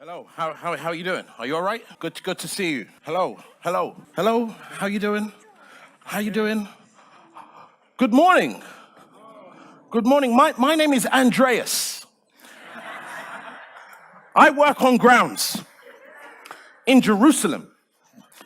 Hello, how you doing? Are you all right? Good to see you. Hello. How you doing? How you doing? Good morning. Good morning. My name is Andreas. I work on grounds in Jerusalem.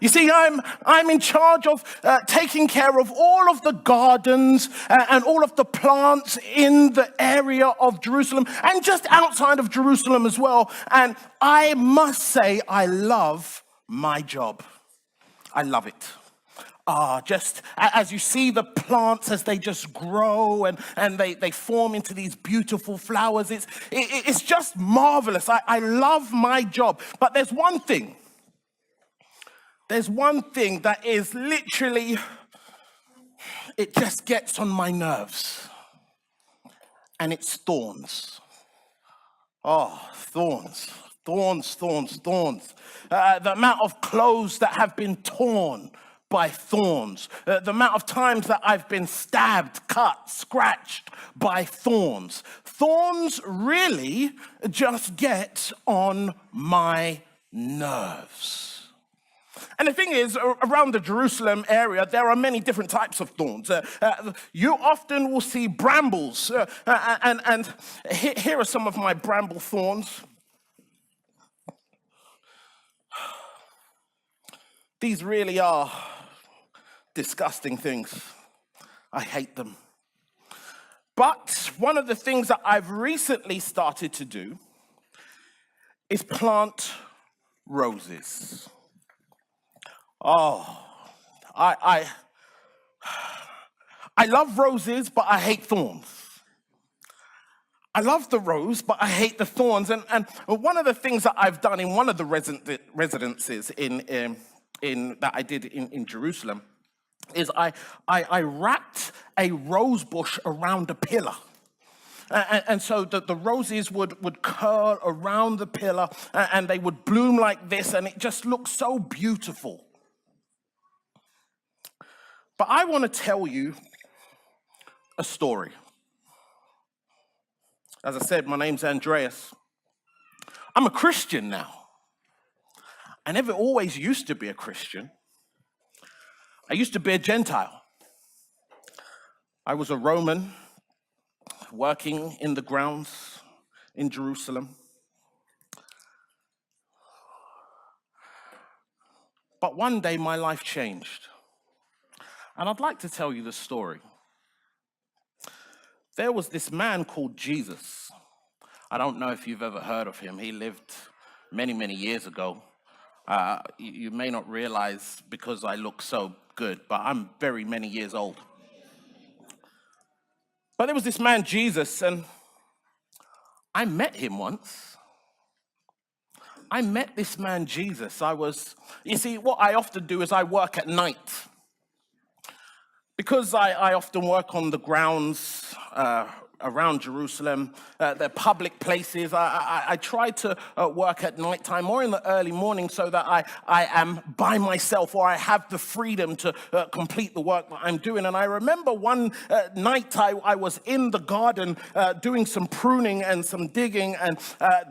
You see, I'm in charge of taking care of all of the gardens and all of the plants in the area of Jerusalem and just outside of Jerusalem as well. And I must say, I love my job. I love it. Just as you see the plants as they just grow and they form into these beautiful flowers, it's just marvelous. I love my job. But there's one thing that is literally, it just gets on my nerves. And it's thorns. Thorns. The amount of clothes that have been torn by thorns. The amount of times that I've been stabbed, cut, scratched by thorns. Thorns really just get on my nerves. And the thing is, around the Jerusalem area, there are many different types of thorns. You often will see brambles, and here are some of my bramble thorns. These really are disgusting things. I hate them. But one of the things that I've recently started to do is plant roses. I love roses, but I hate thorns. I love the rose, but I hate the thorns. And one of the things that I've done in one of the residences in that I did in Jerusalem is I wrapped a rose bush around a pillar. And so the roses would curl around the pillar and they would bloom like this, and it just looks so beautiful. But I want to tell you a story. As I said, my name's Andreas. I'm a Christian now. I never always used to be a Christian. I used to be a Gentile. I was a Roman working in the grounds in Jerusalem. But one day my life changed. And I'd like to tell you the story. There was this man called Jesus. I don't know if you've ever heard of him. He lived many, many years ago. You may not realize because I look so good, but I'm very many years old. But there was this man, Jesus, and I met him once. I met this man, Jesus. You see, what I often do is I work at night. Because I often work on the grounds around Jerusalem, the public places, I try to work at nighttime or in the early morning so that I am by myself, or I have the freedom to complete the work that I'm doing. And I remember one night I was in the garden doing some pruning and some digging, and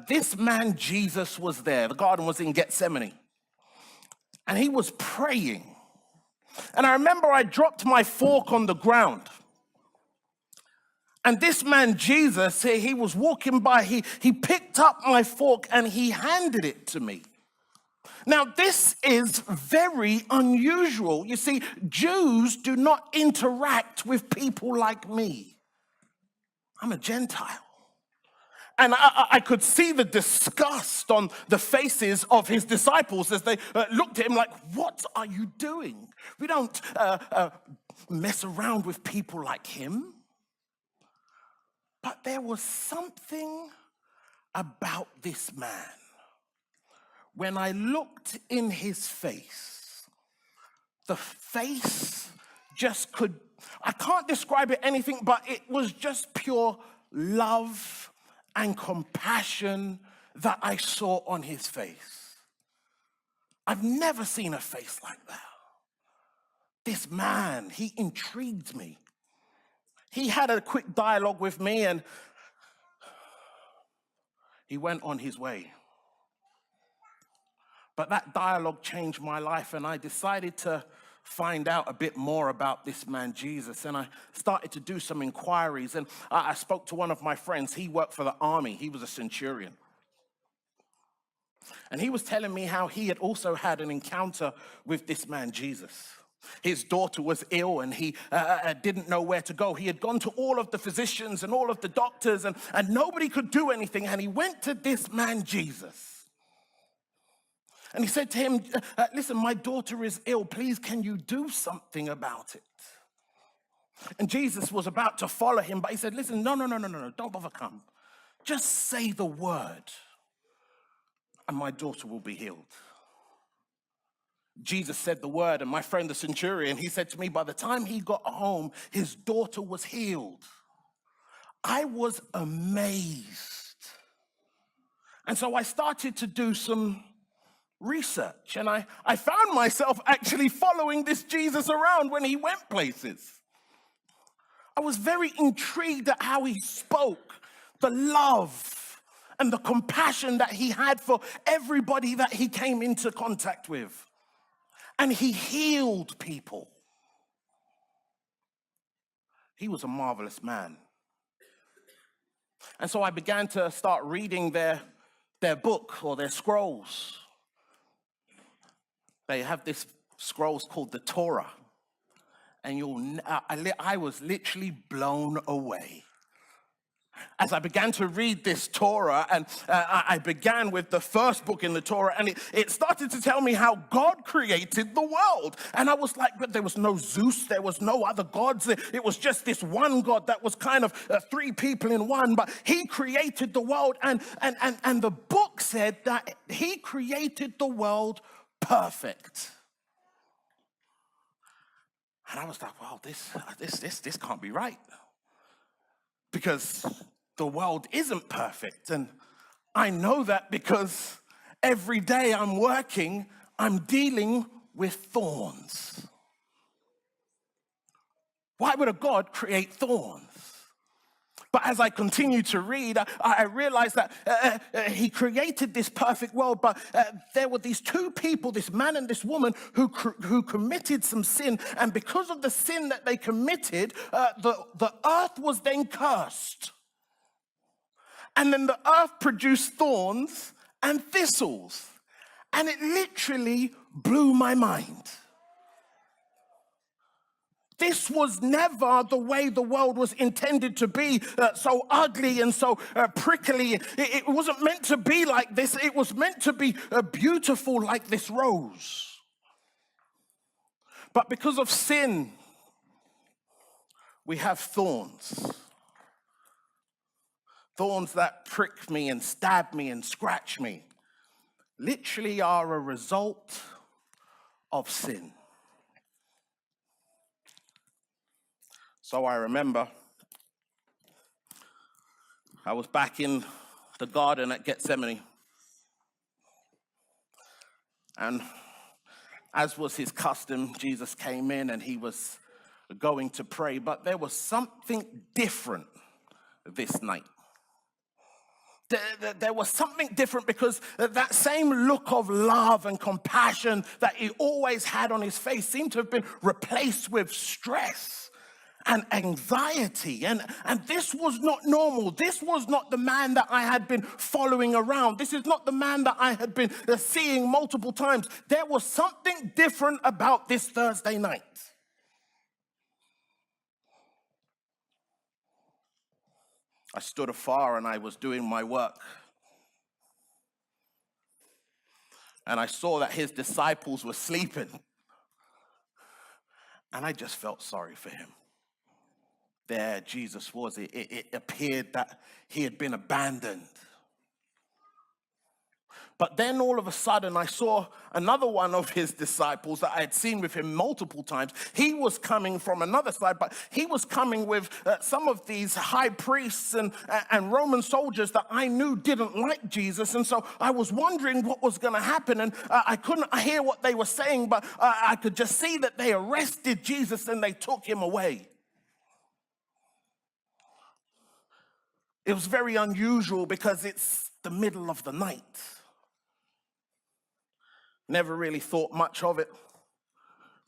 this man Jesus was there. The garden was in Gethsemane. And he was praying. And I remember I dropped my fork on the ground. And this man, Jesus, he was walking by, he picked up my fork and he handed it to me. Now, this is very unusual. You see, Jews do not interact with people like me. I'm a Gentile. And I could see the disgust on the faces of his disciples as they looked at him like, what are you doing? We don't mess around with people like him. But there was something about this man. When I looked in his face, the face just I can't describe it anything, but it was just pure love and compassion that I saw on his face. I've never seen a face like that. This man, he intrigued me. He had a quick dialogue with me and he went on his way. But that dialogue changed my life, and I decided to find out a bit more about this man, Jesus. And I started to do some inquiries, and I spoke to one of my friends. He worked for the army. He was a centurion. And he was telling me how he had also had an encounter with this man, Jesus. His daughter was ill, and he didn't know where to go. He had gone to all of the physicians and all of the doctors, and nobody could do anything. And he went to this man, Jesus. And he said to him, listen, my daughter is ill. Please, can you do something about it? And Jesus was about to follow him, but he said, listen, no, don't bother come. Just say the word, and my daughter will be healed. Jesus said the word, and my friend, the centurion, he said to me, by the time he got home, his daughter was healed. I was amazed. And so I started to do some research, and I found myself actually following this Jesus around when he went places. I was very intrigued at how he spoke, the love and the compassion that he had for everybody that he came into contact with. And he healed people. He was a marvelous man. And so I began to start reading their book or their scrolls. They have this scrolls called the Torah. And I was literally blown away. As I began to read this Torah, and I began with the first book in the Torah, and it started to tell me how God created the world. And I was like, but there was no Zeus, there was no other gods. It was just this one God that was kind of three people in one, but he created the world. And the book said that he created the world perfect. And I was like, wow, this can't be right. Because the world isn't perfect. And I know that because every day I'm working, I'm dealing with thorns. Why would a God create thorns? But as I continue to read, I realized that he created this perfect world, but there were these two people, this man and this woman, who committed some sin. And because of the sin that they committed, the earth was then cursed. And then the earth produced thorns and thistles. And it literally blew my mind. This was never the way the world was intended to be, so ugly and so prickly. It wasn't meant to be like this. It was meant to be beautiful like this rose. But because of sin, we have thorns. Thorns that prick me and stab me and scratch me literally are a result of sin. So I remember I was back in the garden at Gethsemane. And as was his custom, Jesus came in and he was going to pray. But there was something different this night. There was something different because that same look of love and compassion that he always had on his face seemed to have been replaced with stress and anxiety. And this was not normal. This was not the man that I had been following around. This is not the man that I had been seeing multiple times. There was something different about this Thursday night. I stood afar and I was doing my work. And I saw that his disciples were sleeping. And I just felt sorry for him. There Jesus was. It appeared that he had been abandoned. But then all of a sudden I saw another one of his disciples that I had seen with him multiple times. He was coming from another side, but he was coming with some of these high priests and Roman soldiers that I knew didn't like Jesus. And so I was wondering what was going to happen. And I couldn't hear what they were saying, but I could just see that they arrested Jesus and they took him away. It was very unusual because it's the middle of the night. Never really thought much of it.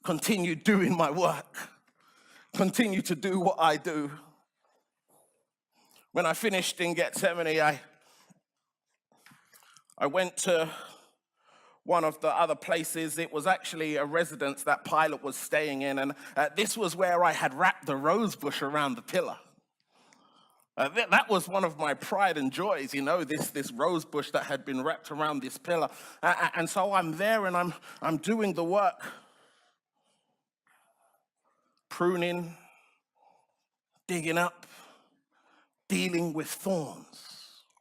Continued doing my work. Continued to do what I do. When I finished in Gethsemane, I went to one of the other places. It was actually a residence that Pilate was staying in, and this was where I had wrapped the rose bush around the pillar. That was one of my pride and joys, this rose bush that had been wrapped around this pillar. And so I'm there and I'm doing the work, pruning, digging up, dealing with thorns,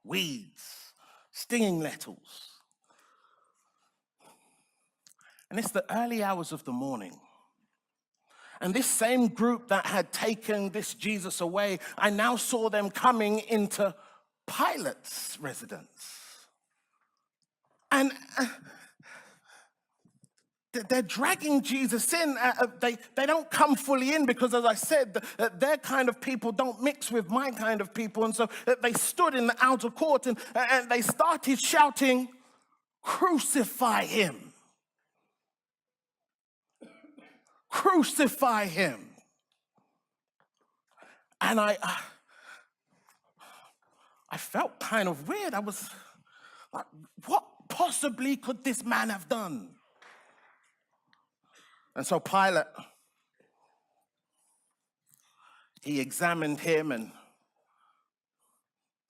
weeds, stinging nettles. And it's the early hours of the morning. And this same group that had taken this Jesus away, I now saw them coming into Pilate's residence. And they're dragging Jesus in. They don't come fully in because, as I said, their kind of people don't mix with my kind of people. And so they stood in the outer court and they started shouting, "Crucify him! Crucify him!" And I felt kind of weird. I was like, what possibly could this man have done? And so Pilate, he examined him and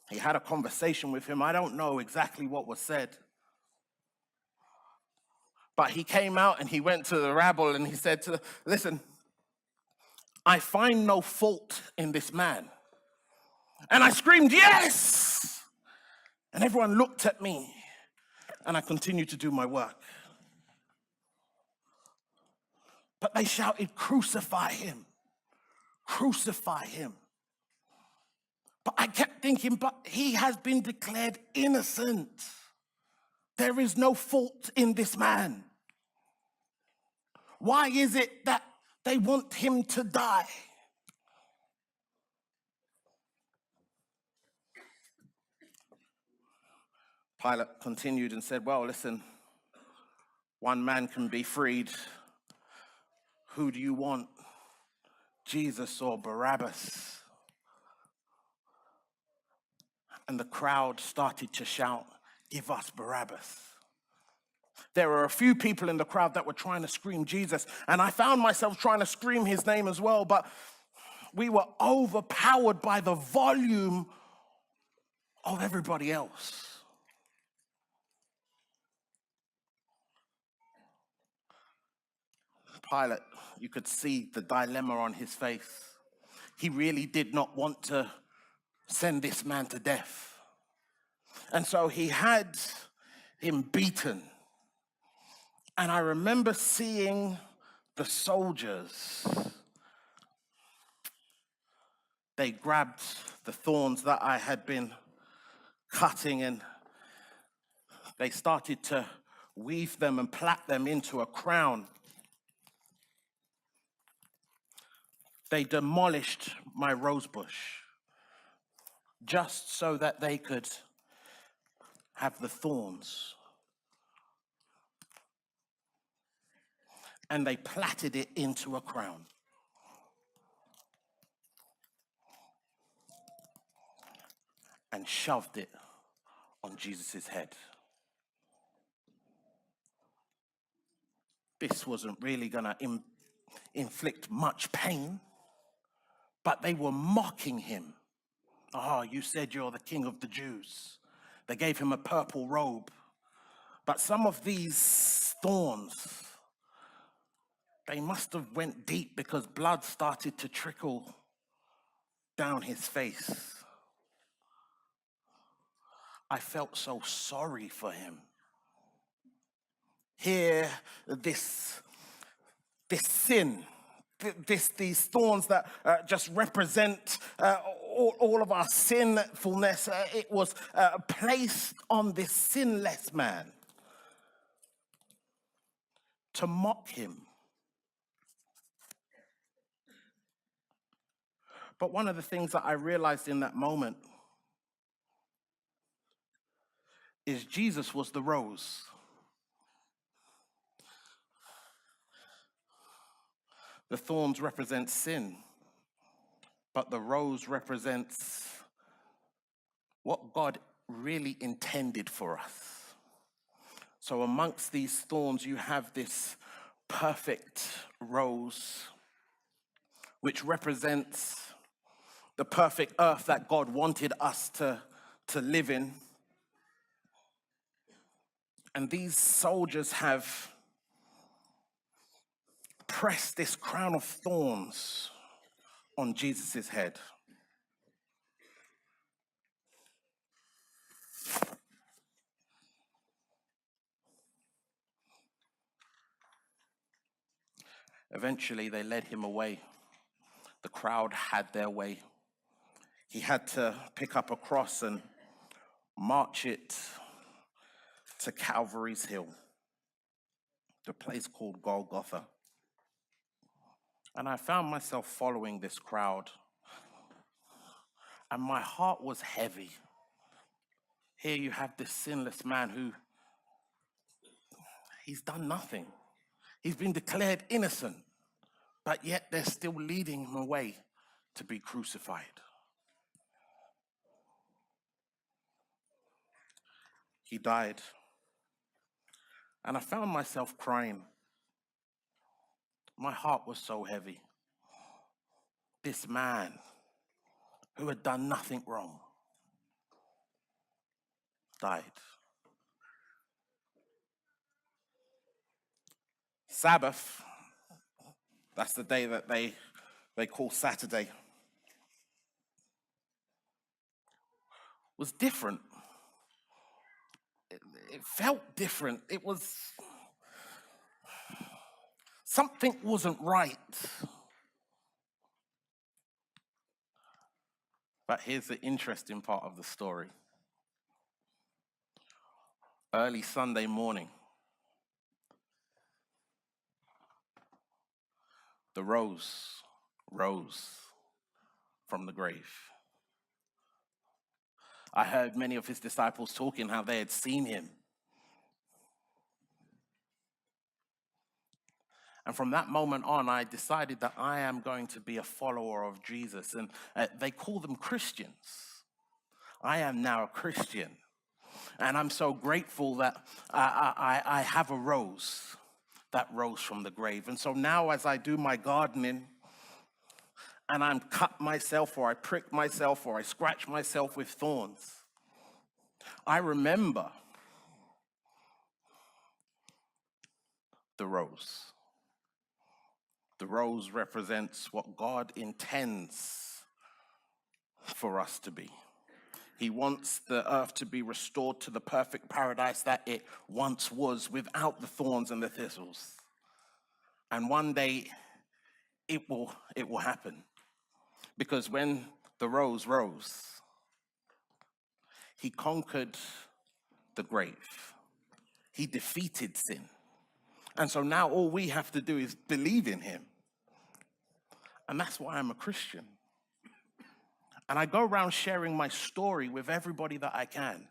he had a conversation with him. I don't know exactly what was said. But he came out and he went to the rabble and he said listen, I find no fault in this man. And I screamed, "Yes!" And everyone looked at me and I continued to do my work. But they shouted, "Crucify him! Crucify him!" But I kept thinking, but he has been declared innocent. There is no fault in this man. Why is it that they want him to die? Pilate continued and said, "Well, listen, one man can be freed. Who do you want, Jesus or Barabbas?" And the crowd started to shout, "Give us Barabbas." There were a few people in the crowd that were trying to scream Jesus, and I found myself trying to scream his name as well, but we were overpowered by the volume of everybody else. Pilate, you could see the dilemma on his face. He really did not want to send this man to death. And so he had him beaten. And I remember seeing the soldiers. They grabbed the thorns that I had been cutting and they started to weave them and plait them into a crown. They demolished my rose bush just so that they could have the thorns. And they plaited it into a crown. And shoved it on Jesus' head. This wasn't really going to inflict much pain, but they were mocking him. "Oh, you said you're the king of the Jews." They gave him a purple robe. But some of these thorns, they must have went deep because blood started to trickle down his face. I felt so sorry for him. Here, this sin, these thorns that just represent all of our sinfulness, it was placed on this sinless man to mock him. But one of the things that I realized in that moment is Jesus was the rose. The thorns represent sin, but the rose represents what God really intended for us. So amongst these thorns, you have this perfect rose, which represents the perfect earth that God wanted us to live in. And these soldiers have pressed this crown of thorns on Jesus' head. Eventually, they led him away. The crowd had their way. He had to pick up a cross and march it to Calvary's Hill, the place called Golgotha. And I found myself following this crowd, and my heart was heavy. Here you have this sinless man who, he's done nothing. He's been declared innocent, but yet they're still leading him away to be crucified. He died, and I found myself crying. My heart was so heavy. This man who had done nothing wrong died. Sabbath, that's the day that they call Saturday, was different. It felt different. It was, something wasn't right. But here's the interesting part of the story. Early Sunday morning, the rose rose from the grave. I heard many of his disciples talking how they had seen him. And from that moment on, I decided that I am going to be a follower of Jesus. And they call them Christians. I am now a Christian. And I'm so grateful that I have a rose that rose from the grave. And so now as I do my gardening, and I'm cut myself, or I prick myself, or I scratch myself with thorns, I remember the rose. The rose represents what God intends for us to be. He wants the earth to be restored to the perfect paradise that it once was, without the thorns and the thistles. And one day it will happen. Because when the rose rose, he conquered the grave. He defeated sin. And so now all we have to do is believe in him. And that's why I'm a Christian. And I go around sharing my story with everybody that I can.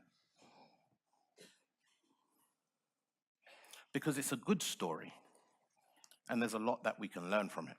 Because it's a good story. And there's a lot that we can learn from it.